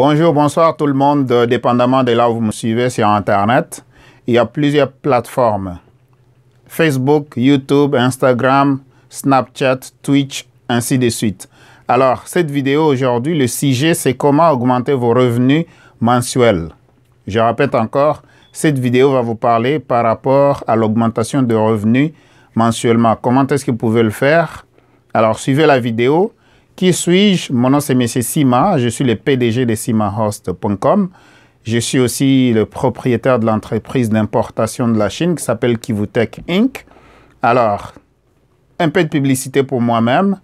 Bonjour, bonsoir tout le monde, dépendamment de là où vous me suivez sur Internet. Il y a plusieurs plateformes. Facebook, YouTube, Instagram, Snapchat, Twitch, ainsi de suite. Alors, cette vidéo aujourd'hui, le sujet, c'est comment augmenter vos revenus mensuels. Je répète encore, cette vidéo va vous parler par rapport à l'augmentation de revenus mensuellement. Comment est-ce que vous pouvez le faire? Alors, suivez la vidéo. Qui suis-je? Mon nom, c'est M. Sima. Je suis le PDG de simahost.com. Je suis aussi le propriétaire de l'entreprise d'importation de la Chine qui s'appelle Kivutech Inc. Alors, un peu de publicité pour moi-même.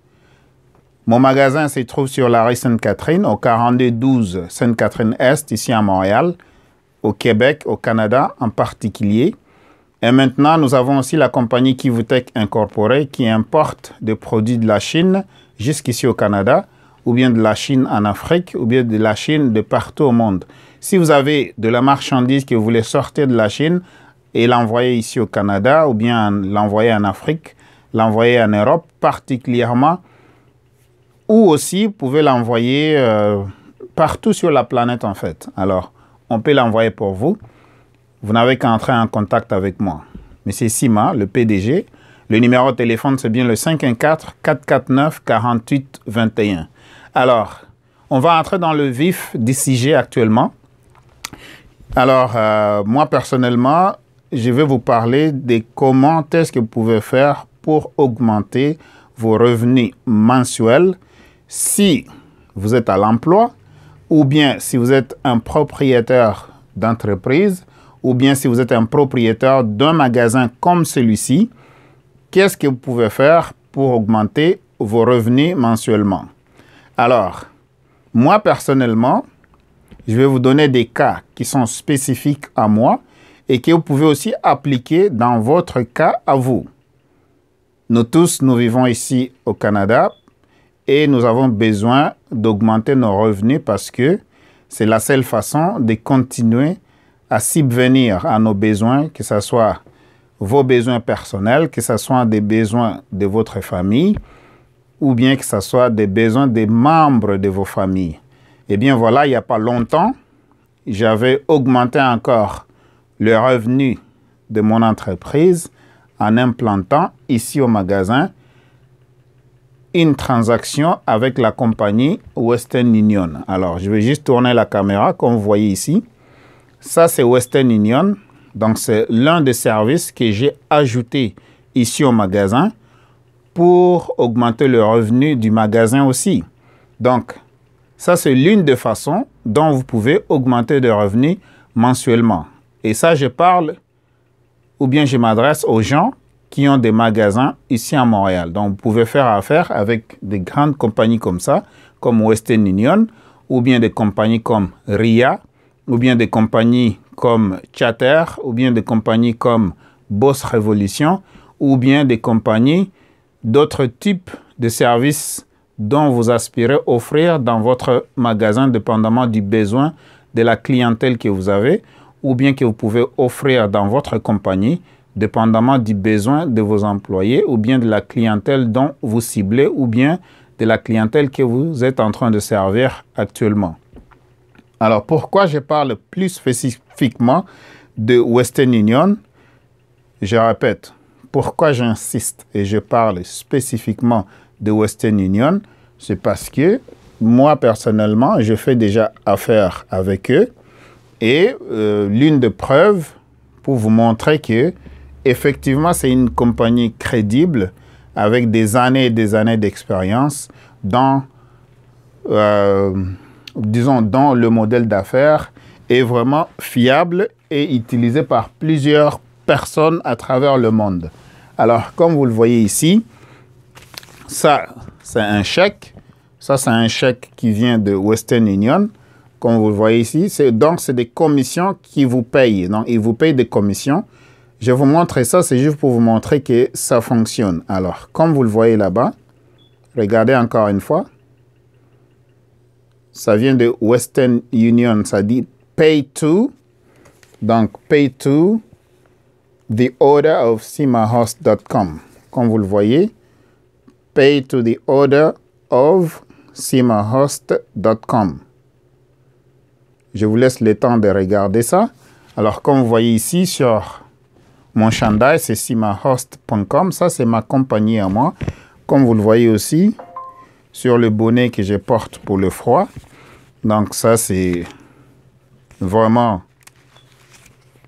Mon magasin se trouve sur la rue Sainte-Catherine, au 4212 Sainte-Catherine-Est, ici à Montréal, au Québec, au Canada en particulier. Et maintenant, nous avons aussi la compagnie Kivutech Incorporée qui importe des produits de la Chine jusqu'ici au Canada, ou bien de la Chine en Afrique, ou bien de la Chine de partout au monde. Si vous avez de la marchandise que vous voulez sortir de la Chine et l'envoyer ici au Canada, ou bien l'envoyer en Afrique, l'envoyer en Europe particulièrement, ou aussi vous pouvez l'envoyer partout sur la planète en fait. Alors, on peut l'envoyer pour vous. Vous n'avez qu'à entrer en contact avec moi. Monsieur Sima, le PDG. Le numéro de téléphone, c'est bien le 514-449-4821. Alors, on va entrer dans le vif du sujet actuellement. Alors, moi, personnellement, je vais vous parler de comment est-ce que vous pouvez faire pour augmenter vos revenus mensuels si vous êtes à l'emploi ou bien si vous êtes un propriétaire d'entreprise ou bien si vous êtes un propriétaire d'un magasin comme celui-ci. Qu'est-ce que vous pouvez faire pour augmenter vos revenus mensuellement? Alors, moi personnellement, je vais vous donner des cas qui sont spécifiques à moi et que vous pouvez aussi appliquer dans votre cas à vous. Nous tous, nous vivons ici au Canada et nous avons besoin d'augmenter nos revenus parce que c'est la seule façon de continuer à subvenir à nos besoins, que ce soit vos besoins personnels, que ce soit des besoins de votre famille ou bien que ce soit des besoins des membres de vos familles. Eh bien voilà, il n'y a pas longtemps, j'avais augmenté encore le revenu de mon entreprise en implantant ici au magasin une transaction avec la compagnie Western Union. Alors, je vais juste tourner la caméra comme vous voyez ici. Ça, c'est Western Union. Donc, c'est l'un des services que j'ai ajouté ici au magasin pour augmenter le revenu du magasin aussi. Donc, ça, c'est l'une des façons dont vous pouvez augmenter les revenus mensuellement. Et ça, je parle ou bien je m'adresse aux gens qui ont des magasins ici à Montréal. Donc, vous pouvez faire affaire avec des grandes compagnies comme ça, comme Western Union, ou bien des compagnies comme RIA, ou bien des compagnies comme Chatter, ou bien des compagnies comme Boss Revolution, ou bien des compagnies d'autres types de services dont vous aspirez offrir dans votre magasin, dépendamment du besoin de la clientèle que vous avez, ou bien que vous pouvez offrir dans votre compagnie, dépendamment du besoin de vos employés, ou bien de la clientèle dont vous ciblez, ou bien de la clientèle que vous êtes en train de servir actuellement. Alors, pourquoi je parle plus spécifiquement de Western Union? Je répète, pourquoi j'insiste et je parle spécifiquement de Western Union? C'est parce que moi, personnellement, je fais déjà affaire avec eux. Et l'une des preuves pour vous montrer que, effectivement, c'est une compagnie crédible avec des années et des années d'expérience dans disons, dans le modèle d'affaires est vraiment fiable et utilisé par plusieurs personnes à travers le monde. Alors, comme vous le voyez ici, ça, c'est un chèque. Ça, c'est un chèque qui vient de Western Union. Comme vous le voyez ici, donc, c'est des commissions qui vous payent. Donc, ils vous payent des commissions. Je vais vous montrer ça, c'est juste pour vous montrer que ça fonctionne. Alors, comme vous le voyez là-bas, regardez encore une fois. Ça vient de Western Union, ça dit pay to. Donc, pay to the order of simahost.com. Comme vous le voyez, pay to the order of simahost.com. je vous laisse le temps de regarder ça. Alors, comme vous voyez ici sur mon chandail, c'est simahost.com. Ça, c'est ma compagnie à moi. Comme vous le voyez aussi, sur le bonnet que je porte pour le froid. Donc, ça, c'est vraiment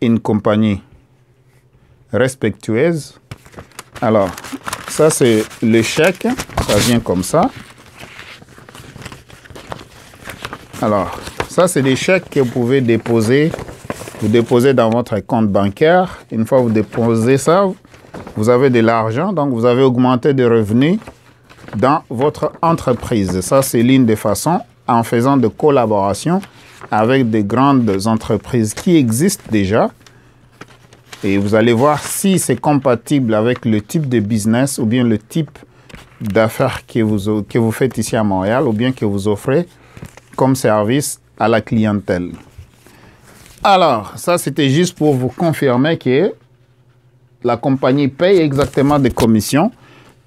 une compagnie respectueuse. Alors, ça, c'est le chèque. Ça vient comme ça. Alors, ça, c'est des chèques que vous pouvez déposer. Vous déposez dans votre compte bancaire. Une fois que vous déposez ça, vous avez de l'argent. Donc, vous avez augmenté des revenus dans votre entreprise. Ça, c'est l'une des façons en faisant de collaboration avec des grandes entreprises qui existent déjà. Et vous allez voir si c'est compatible avec le type de business ou bien le type d'affaires que vous faites ici à Montréal ou bien que vous offrez comme service à la clientèle. Alors, ça, c'était juste pour vous confirmer que la compagnie paye exactement des commissions.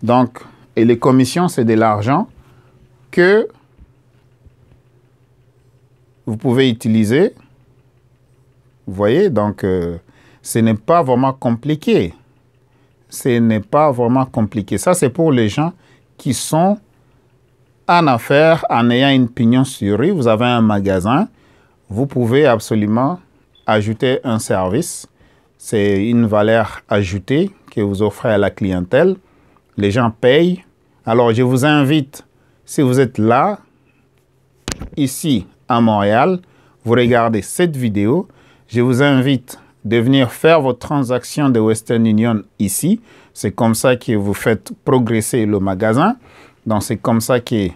Donc, et les commissions, c'est de l'argent que vous pouvez utiliser. Vous voyez, donc, ce n'est pas vraiment compliqué. Ce n'est pas vraiment compliqué. Ça, c'est pour les gens qui sont en affaires, en ayant une pignon sur rue. Vous avez un magasin. Vous pouvez absolument ajouter un service. C'est une valeur ajoutée que vous offrez à la clientèle. Les gens payent. Alors, je vous invite, si vous êtes là, ici à Montréal, vous regardez cette vidéo, je vous invite de venir faire votre transaction de Western Union ici. C'est comme ça que vous faites progresser le magasin. Donc, c'est comme ça que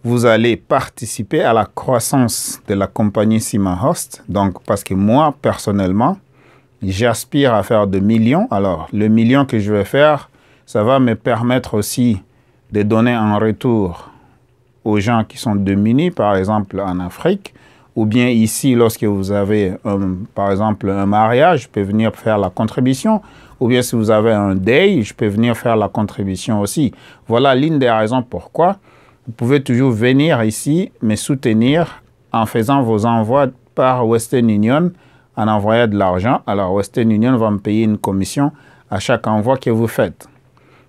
vous allez participer à la croissance de la compagnie Simahost. Donc, parce que moi, personnellement, j'aspire à faire de millions. Alors, le million que je vais faire, ça va me permettre aussi de donner un retour aux gens qui sont démunis, par exemple en Afrique, ou bien ici, lorsque vous avez, par exemple, un mariage, je peux venir faire la contribution, ou bien si vous avez un deuil, je peux venir faire la contribution aussi. Voilà l'une des raisons pourquoi vous pouvez toujours venir ici, me soutenir en faisant vos envois par Western Union, en envoyant de l'argent. Alors, Western Union va me payer une commission à chaque envoi que vous faites.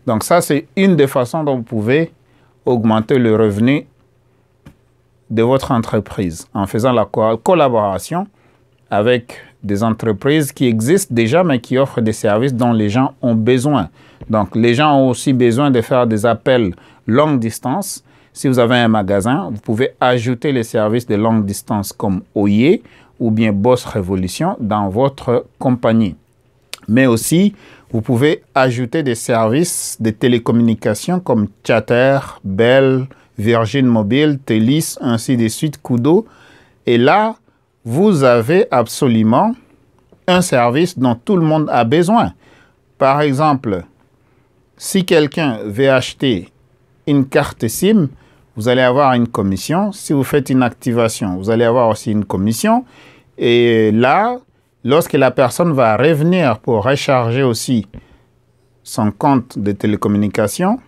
Donc, ça, c'est une des façons dont vous pouvez augmenter le revenu de votre entreprise en faisant la collaboration avec des entreprises qui existent déjà, mais qui offrent des services dont les gens ont besoin. Donc, les gens ont aussi besoin de faire des appels longue distance. Si vous avez un magasin, vous pouvez ajouter les services de longue distance comme Oye ou bien Boss Révolution dans votre compagnie. Mais aussi, vous pouvez ajouter des services de télécommunications comme Chatter, Bell, Virgin Mobile, Telus, ainsi de suite, Koodo. Et là, vous avez absolument un service dont tout le monde a besoin. Par exemple, si quelqu'un veut acheter une carte SIM, vous allez avoir une commission. Si vous faites une activation, vous allez avoir aussi une commission. Et là, lorsque la personne va revenir pour recharger aussi son compte de télécommunication,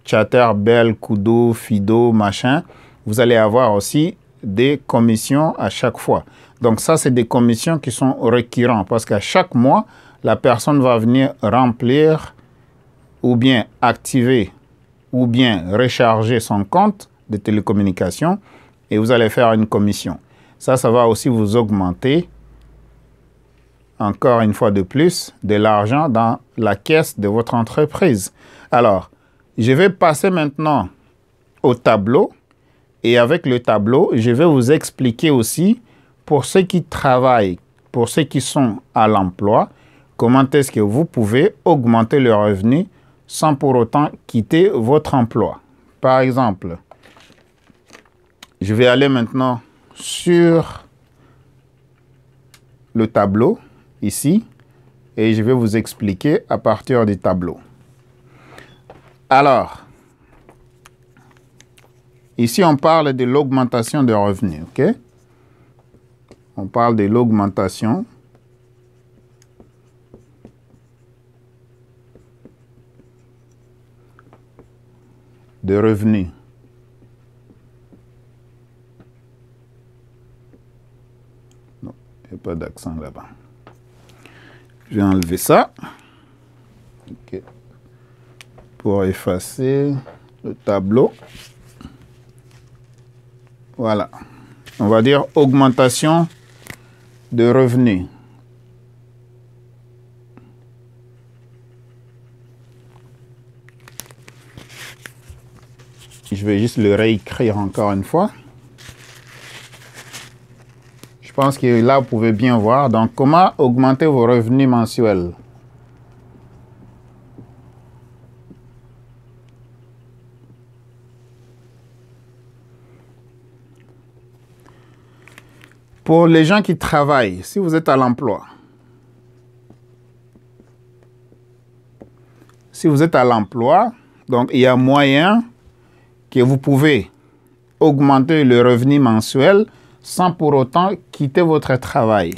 Chatter, Bell, Koodo, Fido, machin, vous allez avoir aussi des commissions à chaque fois. Donc ça, c'est des commissions qui sont récurrentes parce qu'à chaque mois, la personne va venir remplir ou bien activer ou bien recharger son compte de télécommunication et vous allez faire une commission. Ça va aussi vous augmenter, encore une fois de plus, de l'argent dans la caisse de votre entreprise. Alors, je vais passer maintenant au tableau et avec le tableau, je vais vous expliquer aussi pour ceux qui travaillent, pour ceux qui sont à l'emploi, comment est-ce que vous pouvez augmenter le revenu sans pour autant quitter votre emploi. Par exemple, je vais aller maintenant sur le tableau ici et je vais vous expliquer à partir du tableau. Alors, ici on parle de l'augmentation de revenus, ok? On parle de l'augmentation de revenus. Il n'y a pas d'accent là-bas. Je vais enlever ça. Okay. Pour effacer le tableau. Voilà. On va dire augmentation de revenus. Je vais juste le réécrire encore une fois. Je pense que là, vous pouvez bien voir. Donc, comment augmenter vos revenus mensuels? Pour les gens qui travaillent, si vous êtes à l'emploi, donc il y a moyen que vous pouvez augmenter le revenu mensuel sans pour autant quitter votre travail.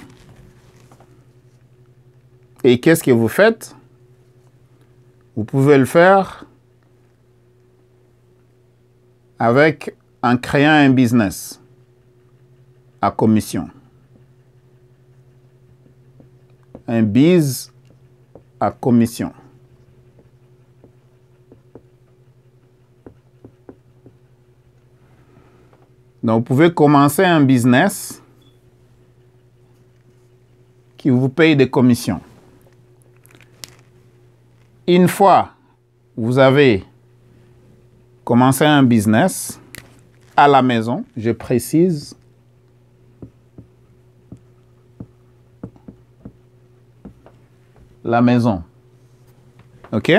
Et qu'est-ce que vous faites? Vous pouvez le faire en créant un business à commission. Un biz à commission. Donc, vous pouvez commencer un business qui vous paye des commissions. Une fois vous avez commencé un business à la maison, je précise, la maison. OK?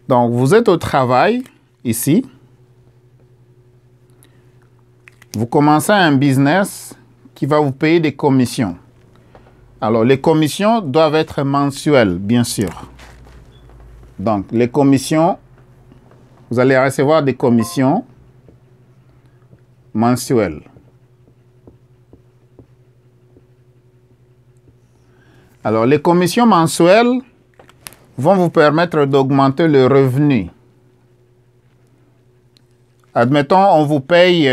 Donc, vous êtes au travail ici. Vous commencez un business qui va vous payer des commissions. Alors, les commissions doivent être mensuelles, bien sûr. Donc, les commissions, vous allez recevoir des commissions mensuelles. Alors, les commissions mensuelles vont vous permettre d'augmenter le revenu. Admettons, on vous paye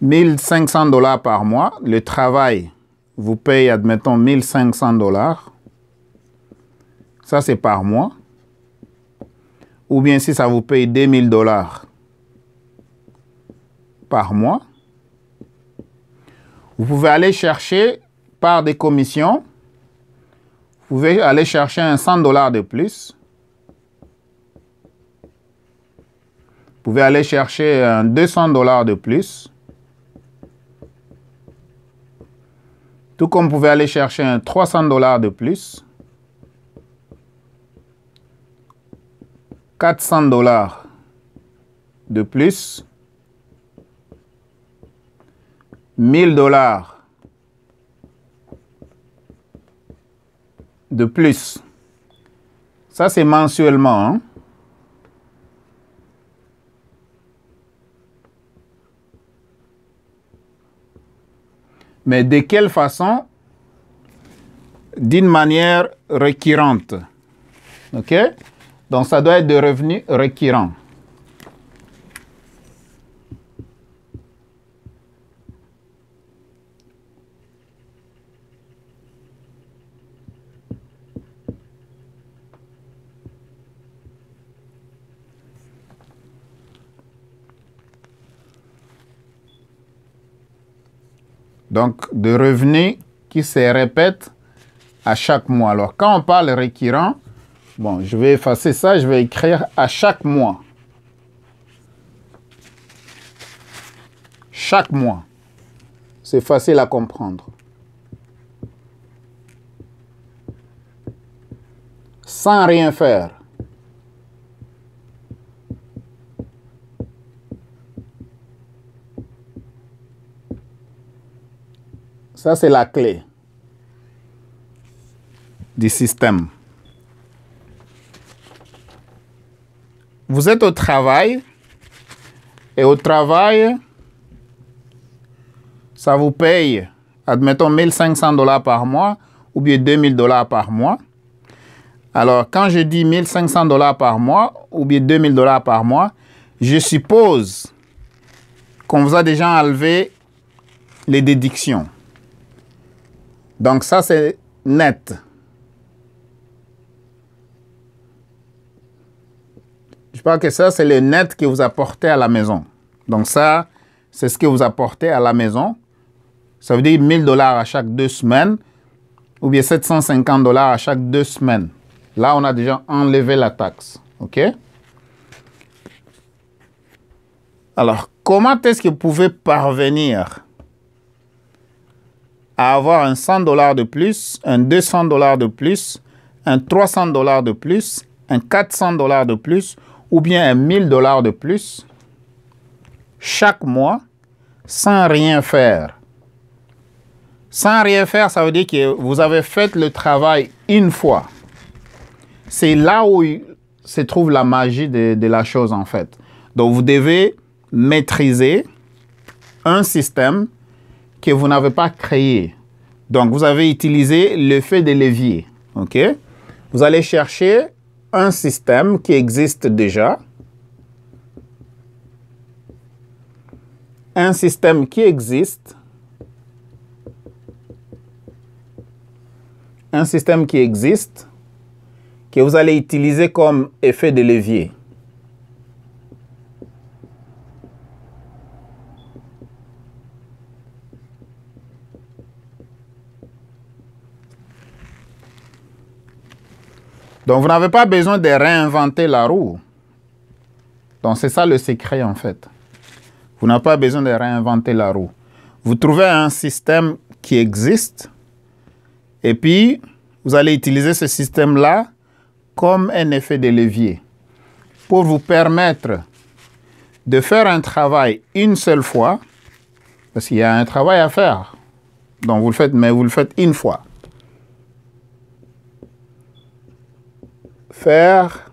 1500 $ par mois. Le travail vous paye, admettons, 1500 $. Ça, c'est par mois. Ou bien si ça vous paye 2000 $ par mois, vous pouvez aller chercher par des commissions, vous pouvez aller chercher un 100 $ de plus. Vous pouvez aller chercher un 200 $ de plus. Tout comme vous pouvez aller chercher un 300 $ de plus. 400 $ de plus. 1000 $ de plus. Ça, c'est mensuellement. Hein? Mais de quelle façon? D'une manière récurrente. OK? Donc, ça doit être de revenus récurrents. Donc, de revenus qui se répètent à chaque mois. Alors, quand on parle récurrent, bon, je vais effacer ça, je vais écrire à chaque mois. Chaque mois. C'est facile à comprendre. Sans rien faire. Ça, c'est la clé du système. Vous êtes au travail et au travail, ça vous paye, admettons, 1500 $ par mois ou bien 2000 $ par mois. Alors, quand je dis 1500 $ par mois ou bien 2000 $ par mois, je suppose qu'on vous a déjà enlevé les déductions. Donc ça, c'est net. Je pense que ça, c'est le net que vous apportez à la maison. Donc ça, c'est ce que vous apportez à la maison. Ça veut dire 1 000 $ à chaque 2 semaines ou bien 750 $ à chaque 2 semaines. Là, on a déjà enlevé la taxe. OK? Alors, comment est-ce que vous pouvez parvenir à avoir un 100 $ de plus, un 200 $ de plus, un 300 $ de plus, un 400 $ de plus ou bien un 1 000 $ de plus chaque mois sans rien faire? Sans rien faire, ça veut dire que vous avez fait le travail une fois. C'est là où se trouve la magie de la chose, en fait. Donc, vous devez maîtriser un système que vous n'avez pas créé. Donc, vous avez utilisé l'effet de levier. OK? Vous allez chercher un système qui existe déjà. Un système qui existe. Un système qui existe, que vous allez utiliser comme effet de levier. Donc, vous n'avez pas besoin de réinventer la roue. Donc, c'est ça le secret, en fait. Vous n'avez pas besoin de réinventer la roue. Vous trouvez un système qui existe et puis, vous allez utiliser ce système-là comme un effet de levier pour vous permettre de faire un travail une seule fois, parce qu'il y a un travail à faire. Donc, vous le faites, mais vous le faites une fois. Faire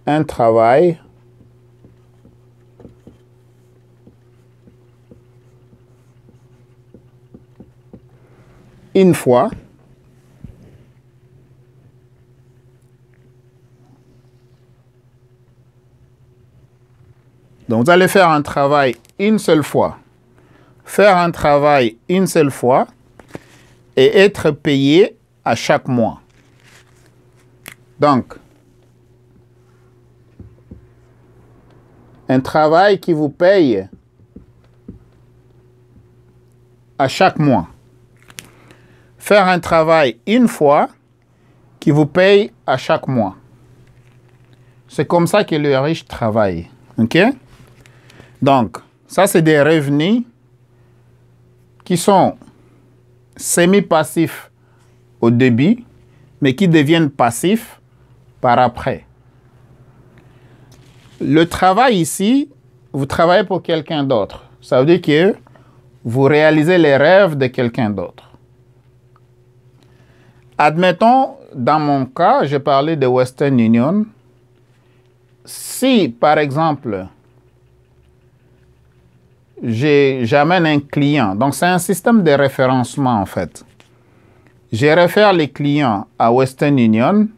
un travail une fois. Donc, vous allez faire un travail une seule fois. Faire un travail une seule fois et être payé à chaque mois. Donc, un travail qui vous paye à chaque mois. Faire un travail une fois qui vous paye à chaque mois. C'est comme ça que le riche travaille. OK? Donc, ça, c'est des revenus qui sont semi-passifs au début, mais qui deviennent passifs par après. Le travail ici, vous travaillez pour quelqu'un d'autre. Ça veut dire que vous réalisez les rêves de quelqu'un d'autre. Admettons, dans mon cas, je parlais de Western Union. Si, par exemple, j'amène un client, donc c'est un système de référencement en fait. Je réfère les clients à Western Union.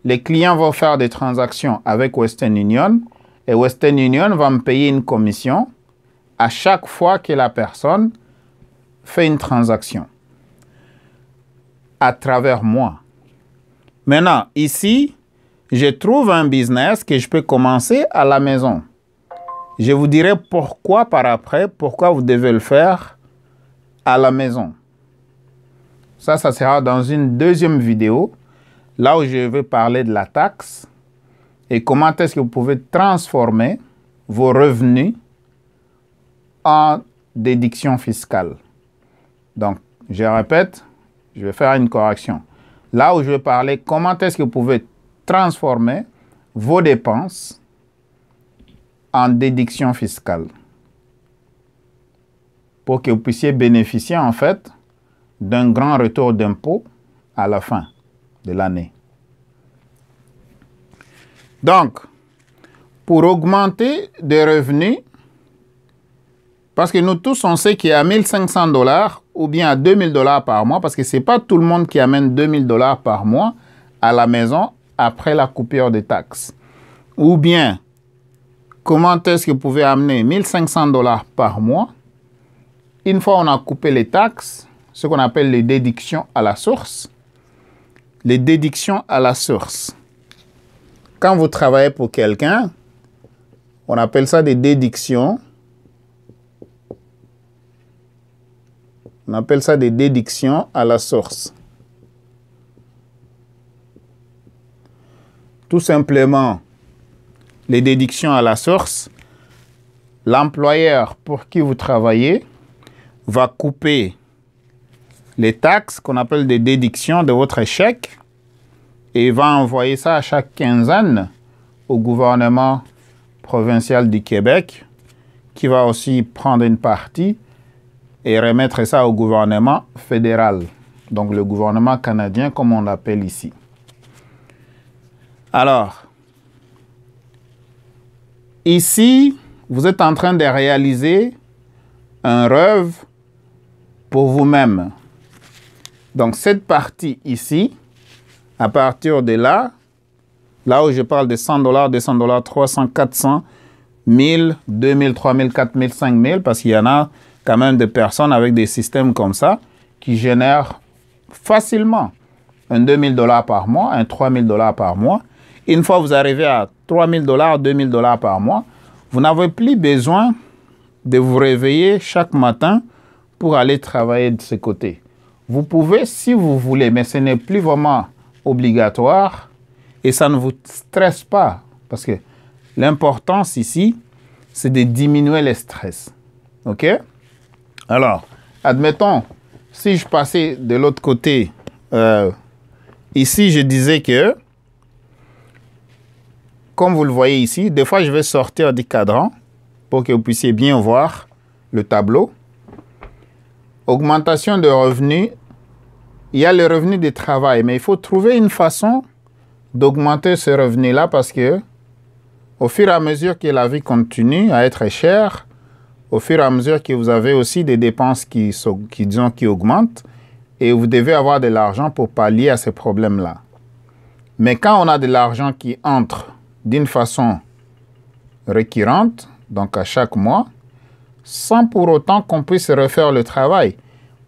Les clients vont faire des transactions avec Western Union et Western Union va me payer une commission à chaque fois que la personne fait une transaction à travers moi. Maintenant, ici, je trouve un business que je peux commencer à la maison. Je vous dirai pourquoi par après, pourquoi vous devez le faire à la maison. Ça sera dans une deuxième vidéo, là où je vais parler de la taxe et comment est-ce que vous pouvez transformer vos revenus en déduction fiscale. Donc, je répète, je vais faire une correction. Là où je vais parler comment est-ce que vous pouvez transformer vos dépenses en déduction fiscale pour que vous puissiez bénéficier en fait d'un grand retour d'impôt à la fin de l'année. Donc, pour augmenter des revenus, parce que nous tous, on sait qu'il y a 1 500 $ ou bien à 2 000 $ par mois, parce que ce n'est pas tout le monde qui amène 2 000 $ par mois à la maison après la coupure des taxes. Ou bien, comment est-ce que vous pouvez amener 1 500 $ par mois une fois on a coupé les taxes, ce qu'on appelle les déductions à la source. Les déductions à la source. Quand vous travaillez pour quelqu'un, on appelle ça des déductions. On appelle ça des déductions à la source. Tout simplement, les déductions à la source, l'employeur pour qui vous travaillez va couper les taxes qu'on appelle des déductions de votre chèque et il va envoyer ça à chaque quinzaine au gouvernement provincial du Québec qui va aussi prendre une partie et remettre ça au gouvernement fédéral, donc le gouvernement canadien comme on l'appelle ici. Alors, ici, vous êtes en train de réaliser un rêve pour vous-même. Donc, cette partie ici, à partir de là, là où je parle de 100 $, 200 $, 300, 400, 1000, 2000, 3000, 4000, 5000, parce qu'il y en a quand même des personnes avec des systèmes comme ça qui génèrent facilement un 2000 $ par mois, un 3000 $ par mois. Une fois que vous arrivez à 3000 $, 2000 $ par mois, vous n'avez plus besoin de vous réveiller chaque matin pour aller travailler de ce côté. Vous pouvez si vous voulez, mais ce n'est plus vraiment obligatoire et ça ne vous stresse pas parce que l'importance ici, c'est de diminuer le stress. OK? Alors, admettons, si je passais de l'autre côté, ici, je disais que, comme vous le voyez ici, des fois, je vais sortir du cadran pour que vous puissiez bien voir le tableau. Augmentation de revenus. Il y a le revenu de travail, mais il faut trouver une façon d'augmenter ce revenu-là parce que au fur et à mesure que la vie continue à être chère, au fur et à mesure que vous avez aussi des dépenses qui augmentent et vous devez avoir de l'argent pour pallier à ces problèmes-là. Mais quand on a de l'argent qui entre d'une façon récurrente, donc à chaque mois, sans pour autant qu'on puisse refaire le travail.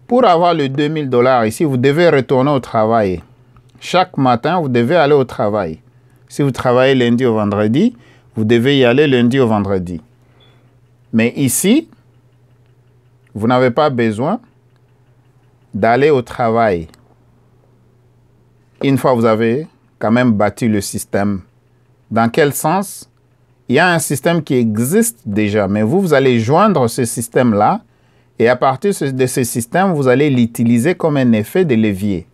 Pour avoir le 2000 $ ici, vous devez retourner au travail. Chaque matin, vous devez aller au travail. Si vous travaillez lundi au vendredi, vous devez y aller lundi au vendredi. Mais ici, vous n'avez pas besoin d'aller au travail. Une fois que vous avez quand même bâti le système. Dans quel sens? Il y a un système qui existe déjà, mais vous allez joindre ce système-là et à partir de ce système, vous allez l'utiliser comme un effet de levier.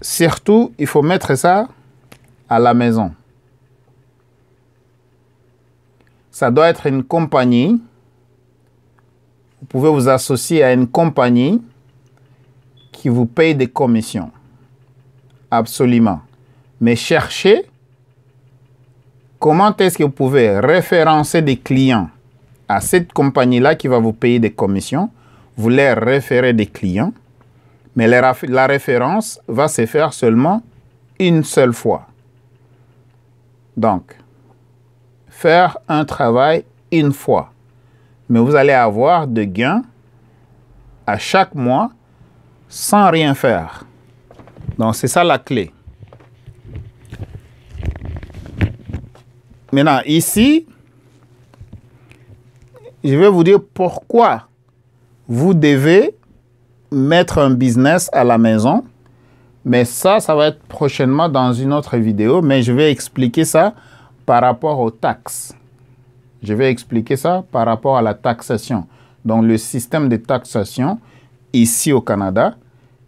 Surtout, il faut mettre ça à la maison. Ça doit être une compagnie. Vous pouvez vous associer à une compagnie qui vous paye des commissions. Absolument. Mais cherchez comment est-ce que vous pouvez référencer des clients à cette compagnie-là qui va vous payer des commissions. Vous leur référez des clients, mais la référence va se faire seulement une seule fois. Donc, faire un travail une fois. Mais vous allez avoir de gains à chaque mois sans rien faire. Donc, c'est ça la clé. Maintenant, ici, je vais vous dire pourquoi vous devez mettre un business à la maison. Mais ça va être prochainement dans une autre vidéo. Mais je vais expliquer ça par rapport aux taxes. Je vais expliquer ça par rapport à la taxation. Donc, le système de taxation ici au Canada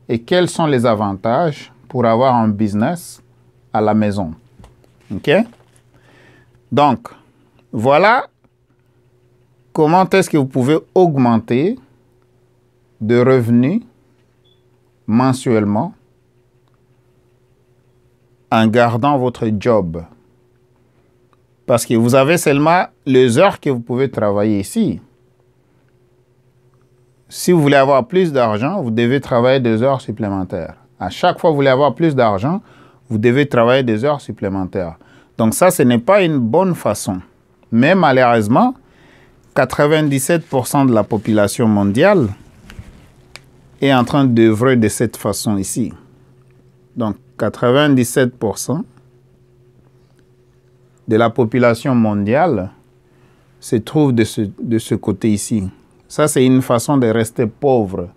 et quels sont les avantages pour avoir un business à la maison. OK? Donc, voilà comment est-ce que vous pouvez augmenter de revenus mensuellement en gardant votre job. Parce que vous avez seulement les heures que vous pouvez travailler ici. Si vous voulez avoir plus d'argent, vous devez travailler des heures supplémentaires. À chaque fois que vous voulez avoir plus d'argent, vous devez travailler des heures supplémentaires. Donc ça, ce n'est pas une bonne façon. Mais malheureusement, 97% de la population mondiale est en train d'œuvrer de cette façon ici. Donc, 97% de la population mondiale se trouve de ce côté ici. Ça, c'est une façon de rester pauvre.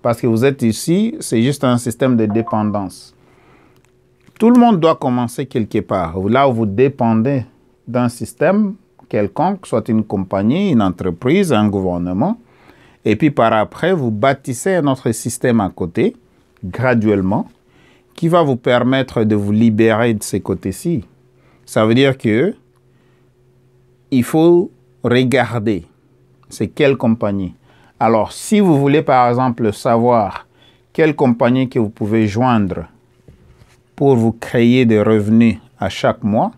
Parce que vous êtes ici, c'est juste un système de dépendance. Tout le monde doit commencer quelque part. Là où vous dépendez d'un système quelconque, soit une compagnie, une entreprise, un gouvernement. Et puis par après, vous bâtissez un autre système à côté, graduellement, qui va vous permettre de vous libérer de ces côtés-ci. Ça veut dire que il faut regarder c'est quelle compagnie. Alors, si vous voulez par exemple savoir quelle compagnie que vous pouvez joindre pour vous créer des revenus à chaque mois,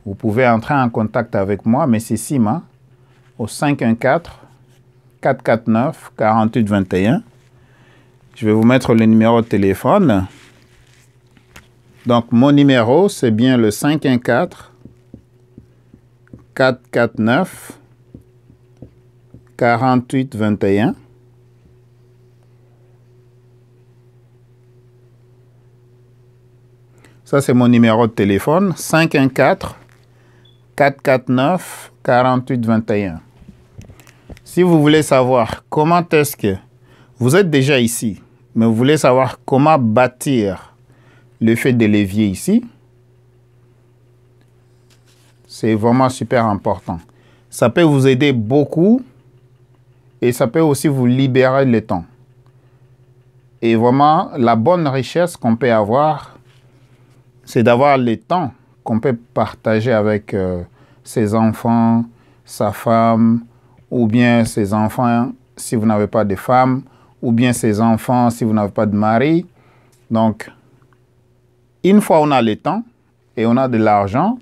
vous pouvez entrer en contact avec moi, M. Sima, au 514-449-4821. Je vais vous mettre le numéro de téléphone. Donc, mon numéro, c'est bien le 514-449-4821. Ça, c'est mon numéro de téléphone, 514-449-4821. Si vous voulez savoir comment est-ce que vous êtes déjà ici, mais vous voulez savoir comment bâtir l'effet de levier ici, c'est vraiment super important. Ça peut vous aider beaucoup et ça peut aussi vous libérer le temps. Et vraiment, la bonne richesse qu'on peut avoir, c'est d'avoir le temps qu'on peut partager avec ses enfants, sa femme, ou bien ses enfants si vous n'avez pas de femme, ou bien ses enfants si vous n'avez pas de mari. Donc, une fois on a le temps et on a de l'argent,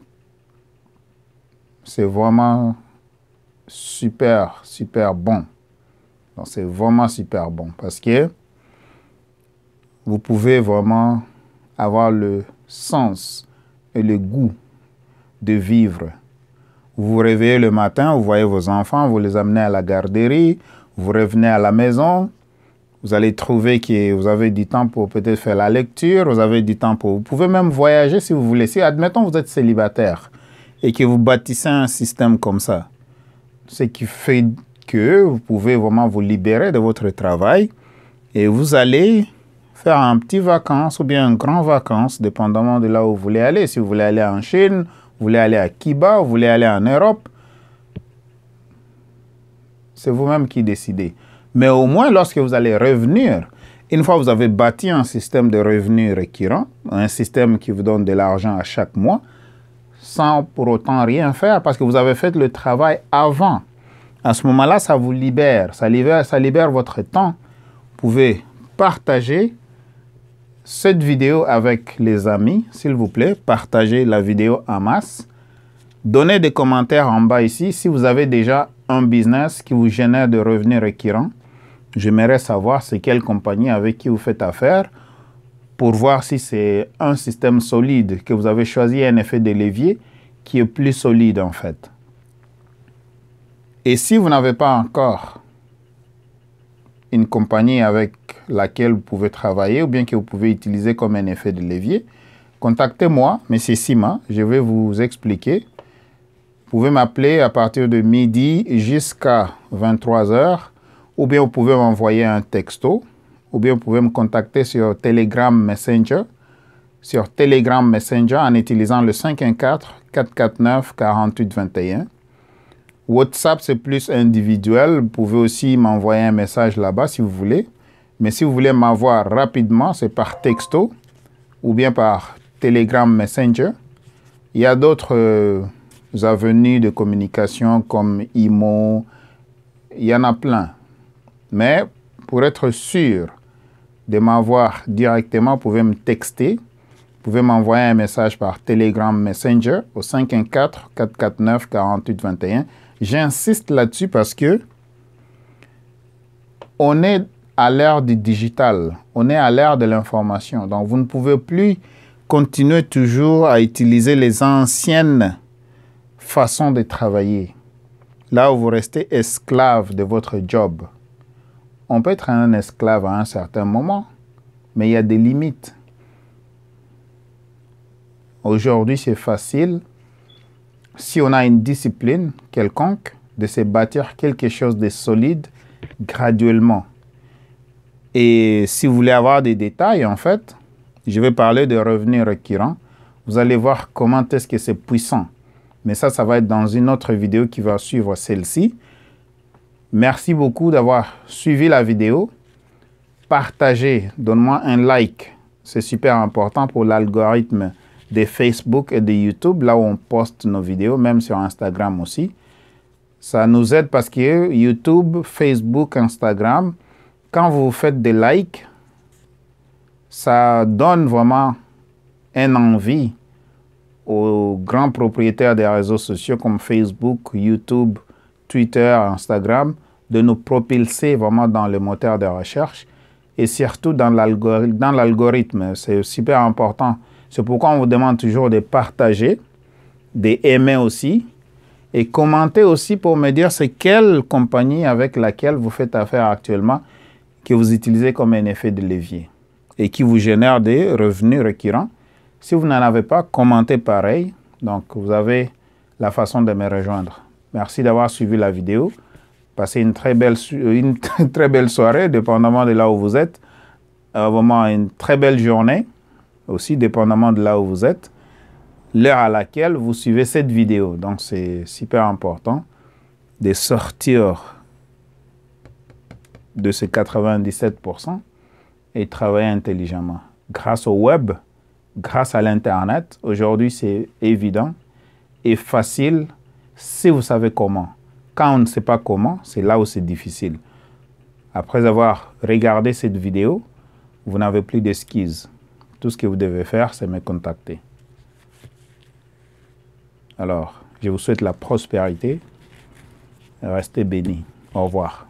c'est vraiment super, super bon. Donc, c'est vraiment super bon parce que vous pouvez vraiment avoir le sens et le goût de vivre. Vous vous réveillez le matin, vous voyez vos enfants, vous les amenez à la garderie, vous revenez à la maison, vous allez trouver que vous avez du temps pour peut-être faire la lecture, vous avez du temps pour... Vous pouvez même voyager si vous voulez. Si, admettons, vous êtes célibataire et que vous bâtissez un système comme ça, ce qui fait que vous pouvez vraiment vous libérer de votre travail et vous allez faire un petit vacances ou bien un grand vacances, dépendamment de là où vous voulez aller. Si vous voulez aller en Chine, vous voulez aller à Cuba, vous voulez aller en Europe, c'est vous-même qui décidez. Mais au moins, lorsque vous allez revenir, une fois que vous avez bâti un système de revenus récurrent, un système qui vous donne de l'argent à chaque mois, sans pour autant rien faire, parce que vous avez fait le travail avant. À ce moment-là, ça vous libère. Ça libère votre temps. Vous pouvez partager cette vidéo avec les amis, s'il vous plaît. Partagez la vidéo en masse. Donnez des commentaires en bas ici. Si vous avez déjà un business qui vous génère de revenus récurrents, j'aimerais savoir c'est quelle compagnie avec qui vous faites affaire pour voir si c'est un système solide, que vous avez choisi un effet de levier qui est plus solide en fait. Et si vous n'avez pas encore une compagnie avec laquelle vous pouvez travailler ou bien que vous pouvez utiliser comme un effet de levier, contactez-moi, M. Sima, je vais vous expliquer. Vous pouvez m'appeler à partir de midi jusqu'à 23 h, ou bien vous pouvez m'envoyer un texto, ou bien vous pouvez me contacter sur Telegram Messenger, en utilisant le 514-449-4821. WhatsApp, c'est plus individuel. Vous pouvez aussi m'envoyer un message là-bas si vous voulez. Mais si vous voulez m'avoir rapidement, c'est par texto ou bien par Telegram Messenger. Il y a d'autres avenues de communication comme Imo. Il y en a plein. Mais pour être sûr de m'avoir directement, vous pouvez me texter. Vous pouvez m'envoyer un message par Telegram Messenger au 514-449-4821. J'insiste là-dessus parce que on est à l'ère du digital, on est à l'ère de l'information. Donc, vous ne pouvez plus continuer toujours à utiliser les anciennes façons de travailler. là où vous restez esclave de votre job. On peut être un esclave à un certain moment, mais il y a des limites. Aujourd'hui, c'est facile, si on a une discipline quelconque, de se bâtir quelque chose de solide graduellement. Et si vous voulez avoir des détails, en fait, je vais parler de revenus récurrents. Vous allez voir comment est-ce que c'est puissant. Mais ça va être dans une autre vidéo qui va suivre celle-ci. Merci beaucoup d'avoir suivi la vidéo. Partagez, donne-moi un like. C'est super important pour l'algorithme de Facebook et de YouTube, là où on poste nos vidéos, même sur Instagram aussi. Ça nous aide parce que YouTube, Facebook, Instagram, quand vous faites des likes, ça donne vraiment une envie aux grands propriétaires des réseaux sociaux comme Facebook, YouTube, Twitter, Instagram, de nous propulser vraiment dans le moteur de recherche et surtout dans l'algorithme. C'est super important. C'est pourquoi on vous demande toujours de partager, d'aimer aussi et commenter aussi pour me dire c'est quelle compagnie avec laquelle vous faites affaire actuellement que vous utilisez comme un effet de levier et qui vous génère des revenus récurrents. Si vous n'en avez pas, commentez pareil. Donc, vous avez la façon de me rejoindre. Merci d'avoir suivi la vidéo. Passez une très belle soirée, dépendamment de là où vous êtes. Vraiment une très belle journée, aussi dépendamment de là où vous êtes. L'heure à laquelle vous suivez cette vidéo. Donc, c'est super important de sortir de ces 97% et travailler intelligemment. Grâce au web, grâce à l'Internet, aujourd'hui, c'est évident et facile si vous savez comment. Quand on ne sait pas comment, c'est là où c'est difficile. Après avoir regardé cette vidéo, vous n'avez plus d'esquisses. Tout ce que vous devez faire, c'est me contacter. Alors, je vous souhaite la prospérité. Restez bénis. Au revoir.